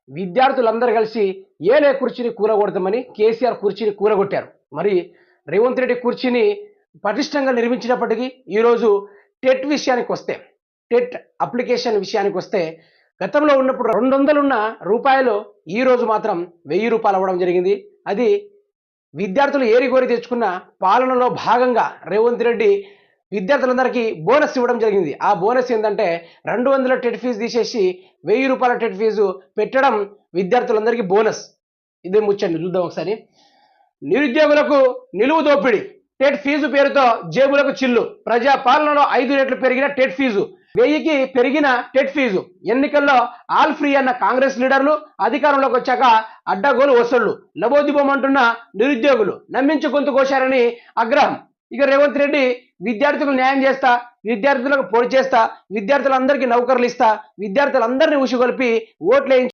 విద్యార్థులందరూ కలిసి ఏలే కుర్చీని కూలగొడతామని కేసీఆర్ కుర్చీని కూలగొట్టారు. మరి రేవంత్ రెడ్డి కుర్చీని పటిష్టంగా నిర్మించినప్పటికీ ఈరోజు టెట్ విషయానికి వస్తే, టెట్ అప్లికేషన్ విషయానికి వస్తే గతంలో ఉన్నప్పుడు 200 ఉన్న రూపాయలు ఈరోజు మాత్రం 1000 రూపాయలు అవ్వడం జరిగింది. అది విద్యార్థులు ఏరికోరి తెచ్చుకున్న పాలనలో భాగంగా రేవంత్ రెడ్డి విద్యార్థులందరికీ బోనస్ ఇవ్వడం జరిగింది. ఆ బోనస్ ఏంటంటే 200 టెట్ ఫీజు తీసేసి 1000 రూపాయల టెట్ ఫీజు పెట్టడం విద్యార్థులందరికీ బోనస్. ఇదే ముచ్చండి, చూద్దాం ఒకసారి. నిరుద్యోగులకు నిలువు దోపిడీ, టెట్ ఫీజు పేరుతో జేబులకు చిల్లు. ప్రజా పాలనలో 5 రెట్లు పెరిగిన టెట్ ఫీజు, 1000కి పెరిగిన టెట్ ఫీజు. ఎన్నికల్లో ఆల్ ఫ్రీ అన్న కాంగ్రెస్ లీడర్లు అధికారంలోకి వచ్చాక అడ్డగోలు వసూళ్లు. లబోదిబోమంటున్న నిరుద్యోగులు నమ్మించి గొంతు కోశారని ఆగ్రహం. ఇక రేవంత్ రెడ్డి విద్యార్థులకు న్యాయం చేస్తా, విద్యార్థులకు పొడి చేస్తా, విద్యార్థులందరికీ నౌకర్లు ఇస్తా, విద్యార్థులందరినీ ఉసిగొల్పి ఓట్లేయించి